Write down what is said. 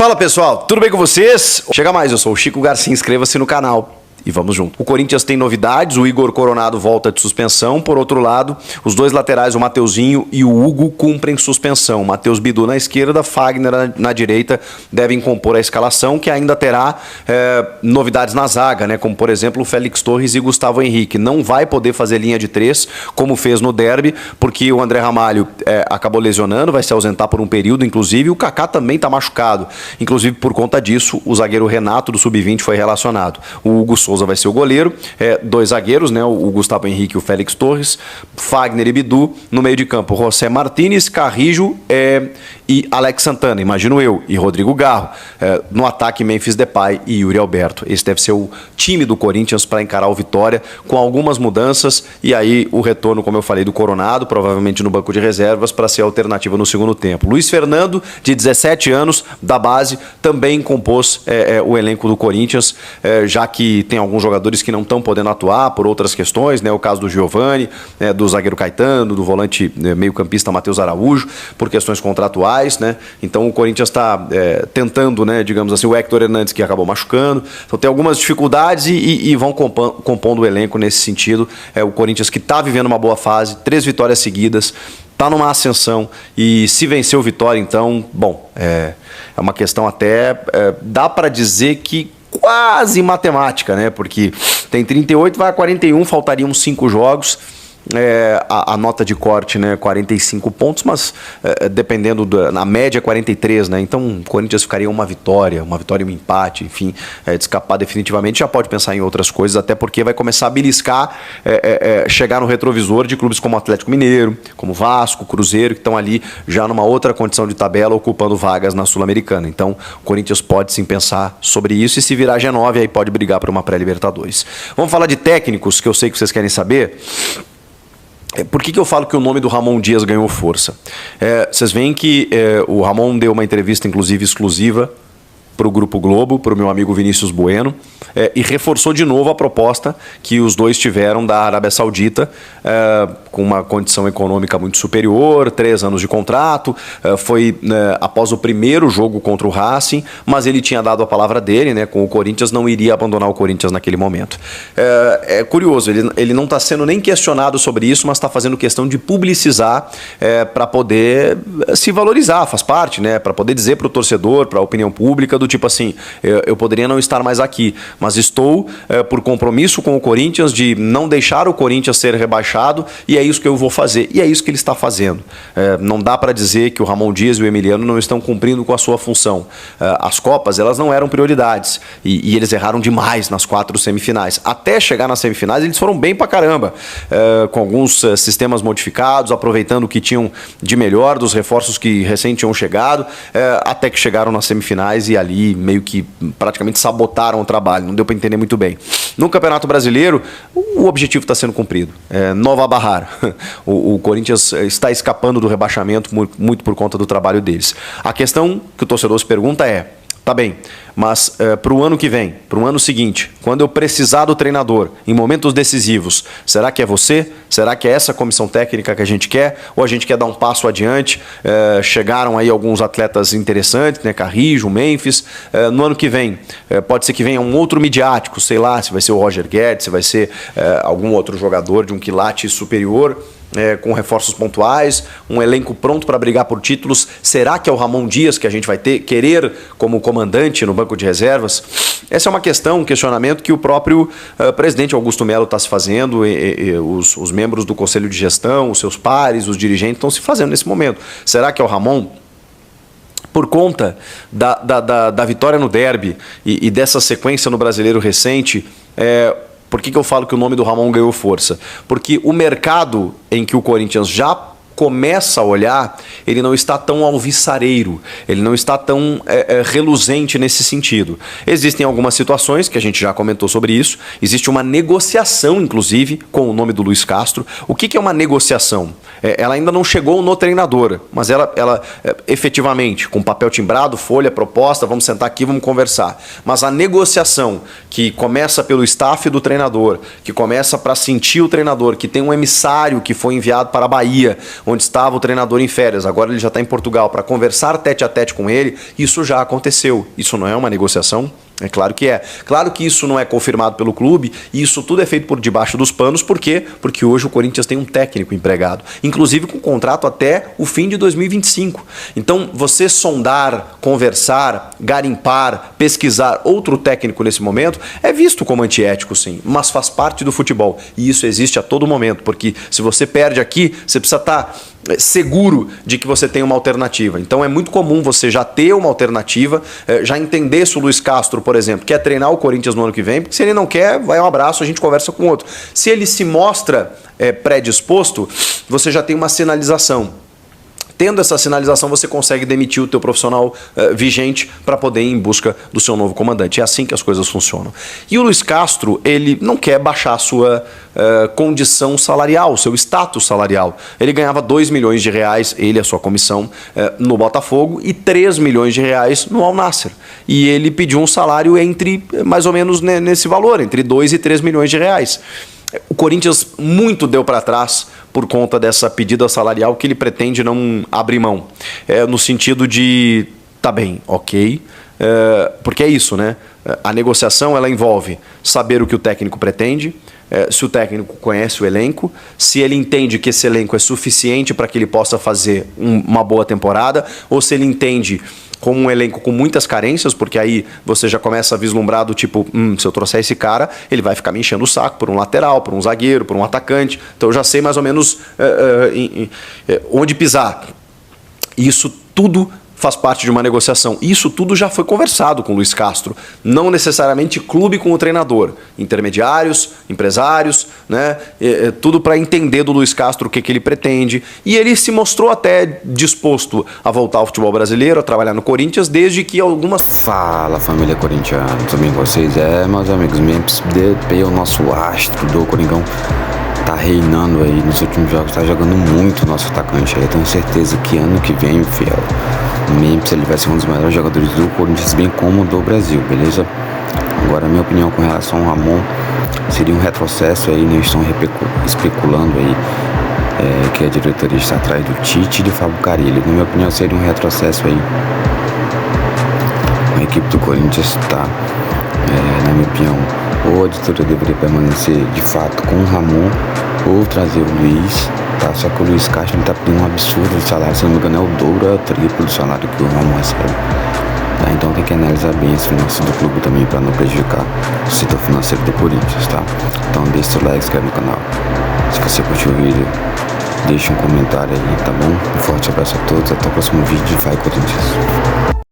Fala pessoal, tudo bem com vocês? Chega mais, eu sou o Chico Garcia, inscreva-se no canal. E vamos junto. O Corinthians tem novidades, o Igor Coronado volta de suspensão. Por outro lado, os dois laterais, o Mateuzinho e o Hugo, cumprem suspensão. Matheus Bidu na esquerda, Fagner na direita, devem compor a escalação, que ainda terá novidades na zaga, né? Como, por exemplo, o Félix Torres e Gustavo Henrique. Não vai poder fazer linha de 3, como fez no derby, porque o André Ramalho acabou lesionando, vai se ausentar por um período, inclusive. O Kaká também está machucado. Inclusive, por conta disso, o zagueiro Renato, do Sub-20, foi relacionado. O Hugo Souza vai ser o goleiro, dois zagueiros, né? O Gustavo Henrique e o Félix Torres, Fagner e Bidu, no meio de campo, José Martínez, Carrijo e Alex Santana, imagino eu, e Rodrigo Garro. No ataque, Memphis Depay e Yuri Alberto. Esse deve ser o time do Corinthians para encarar o Vitória, com algumas mudanças, e aí o retorno, como eu falei, do Coronado, provavelmente no banco de reservas, para ser alternativa no segundo tempo. Luiz Fernando, de 17 anos, da base, também compôs o elenco do Corinthians, já que tem alguns jogadores que não estão podendo atuar por outras questões, né? O caso do Giovani, do zagueiro Caetano, do volante meio-campista Matheus Araújo, por questões contratuais, né? Então o Corinthians está tentando, né, digamos assim, o Héctor Hernandes, que acabou machucando. Então tem algumas dificuldades e vão compondo o elenco nesse sentido. O Corinthians, que está vivendo uma boa fase, 3 vitórias seguidas, está numa ascensão, e se vencer o Vitória, então, bom, é uma questão até, dá para dizer que quase matemática, né? Porque tem 38, vai a 41, faltariam 5 jogos. A nota de corte, né, 45 pontos, mas dependendo na média 43, né? Então o Corinthians ficaria uma vitória e um empate, enfim, de escapar definitivamente. Já pode pensar em outras coisas, até porque vai começar a beliscar, chegar no retrovisor de clubes como Atlético Mineiro, como Vasco, Cruzeiro, que estão ali já numa outra condição de tabela, ocupando vagas na Sul-Americana. Então o Corinthians pode sim pensar sobre isso, e se virar G9 aí pode brigar por uma pré-Libertadores. Vamos falar de técnicos, que eu sei que vocês querem saber. Por que eu falo que o nome do Ramon Dias ganhou força? Vocês veem que o Ramon deu uma entrevista, inclusive, exclusiva para o Grupo Globo, para o meu amigo Vinícius Bueno, e reforçou de novo a proposta que os dois tiveram da Arábia Saudita, com uma condição econômica muito superior, 3 anos de contrato, foi após o primeiro jogo contra o Racing, mas ele tinha dado a palavra dele, né, com o Corinthians, não iria abandonar o Corinthians naquele momento. É curioso, ele não está sendo nem questionado sobre isso, mas está fazendo questão de publicizar para poder se valorizar, faz parte, né, para poder dizer para o torcedor, para a opinião pública, do tipo assim, eu poderia não estar mais aqui, mas estou por compromisso com o Corinthians de não deixar o Corinthians ser rebaixado, e é isso que eu vou fazer. E é isso que ele está fazendo. Não dá para dizer que o Ramon Dias e o Emiliano não estão cumprindo com a sua função. As Copas, elas não eram prioridades, e eles erraram demais nas 4 semifinais. Até chegar nas semifinais, eles foram bem pra caramba, com alguns sistemas modificados, aproveitando o que tinham de melhor dos reforços que recém tinham chegado, até que chegaram nas semifinais e ali meio que praticamente sabotaram o trabalho, não deu para entender muito bem. No Campeonato Brasileiro, o objetivo está sendo cumprido. Nova Barrar. O Corinthians está escapando do rebaixamento muito por conta do trabalho deles. A questão que o torcedor se pergunta é: tá bem, mas para o ano que vem, para o ano seguinte, quando eu precisar do treinador em momentos decisivos, será que é você? Será que é essa comissão técnica que a gente quer? Ou a gente quer dar um passo adiante? Chegaram aí alguns atletas interessantes, né? Carrijo, Memphis. No ano que vem, pode ser que venha um outro midiático, sei lá, se vai ser o Roger Guedes, se vai ser algum outro jogador de um quilate superior, com reforços pontuais, um elenco pronto para brigar por títulos. Será que é o Ramon Dias que a gente vai querer como comandante no banco de reservas? Essa é uma questão, um questionamento que o próprio presidente Augusto Melo está se fazendo, os membros do Conselho de Gestão, os seus pares, os dirigentes estão se fazendo nesse momento. Será que é o Ramon? Por conta da vitória no derby e dessa sequência no Brasileiro recente, por que eu falo que o nome do Ramon ganhou força? Porque o mercado em que o Corinthians já começa a olhar, ele não está tão alvissareiro, ele não está tão reluzente nesse sentido. Existem algumas situações que a gente já comentou sobre isso, existe uma negociação, inclusive, com o nome do Luiz Castro. O que é uma negociação? ela ainda não chegou no treinador, mas ela efetivamente, com papel timbrado, folha, proposta, vamos sentar aqui, vamos conversar. Mas a negociação que começa pelo staff do treinador, que começa para sentir o treinador, que tem um emissário que foi enviado para a Bahia, onde estava o treinador em férias, agora ele já está em Portugal, para conversar tete a tete com ele, isso já aconteceu. Isso não é uma negociação? É claro que é. Claro que isso não é confirmado pelo clube e isso tudo é feito por debaixo dos panos. Por quê? Porque hoje o Corinthians tem um técnico empregado, inclusive com contrato até o fim de 2025. Então, você sondar, conversar, garimpar, pesquisar outro técnico nesse momento é visto como antiético, sim, mas faz parte do futebol. E isso existe a todo momento, porque se você perde aqui, você precisa estar seguro de que você tem uma alternativa. Então é muito comum você já ter uma alternativa, já entender se o Luiz Castro, por exemplo, quer treinar o Corinthians no ano que vem, porque se ele não quer, vai um abraço, a gente conversa com outro. Se ele se mostra predisposto, você já tem uma sinalização. Tendo essa sinalização, você consegue demitir o teu profissional vigente para poder ir em busca do seu novo comandante. É assim que as coisas funcionam. E o Luiz Castro, ele não quer baixar a sua condição salarial, seu status salarial. Ele ganhava 2 milhões de reais, ele e a sua comissão, no Botafogo, e 3 milhões de reais no Al Nassr. E ele pediu um salário entre, mais ou menos nesse valor, entre 2 e 3 milhões de reais. O Corinthians muito deu para trás por conta dessa pedida salarial que ele pretende não abrir mão. No sentido de, tá bem, ok, porque é isso, né? A negociação ela envolve saber o que o técnico pretende, se o técnico conhece o elenco, se ele entende que esse elenco é suficiente para que ele possa fazer uma boa temporada, ou se ele entende como um elenco com muitas carências, porque aí você já começa a vislumbrar do tipo, se eu trouxer esse cara, ele vai ficar me enchendo o saco por um lateral, por um zagueiro, por um atacante, então eu já sei mais ou menos onde pisar. Isso tudo faz parte de uma negociação. Isso tudo já foi conversado com o Luiz Castro. Não necessariamente clube com o treinador. Intermediários, empresários, né? Tudo para entender do Luiz Castro o que ele pretende. E ele se mostrou até disposto a voltar ao futebol brasileiro, a trabalhar no Corinthians, desde que algumas... Fala, família corintiana. Tudo bem com vocês? Meus amigos, Memphis Depay, o nosso astro do Coringão, tá reinando aí nos últimos jogos, tá jogando muito o nosso atacante aí. Eu tenho certeza que ano que vem, fiel, o Memphis ele vai ser um dos melhores jogadores do Corinthians, bem como do Brasil, beleza? Agora, a minha opinião com relação ao Ramon seria um retrocesso aí, né? Estão especulando aí que a diretoria está atrás do Tite e do Fábio Carille. Na minha opinião, seria um retrocesso aí. A equipe do Corinthians está, na minha opinião, ou a diretoria deveria permanecer de fato com o Ramon ou trazer o Luiz, tá? Só que o Luiz Castro ele tá pedindo um absurdo de salário, se não me engano é o dobro, é o triplo do salário que o Ramon recebe, tá? Então tem que analisar bem as finanças do clube também para não prejudicar o setor financeiro do Corinthians, tá? Então deixa o like, se inscreve no canal. Se você curtiu o vídeo, deixa um comentário aí, tá bom? Um forte abraço a todos, até o próximo vídeo de Vai Corinthians.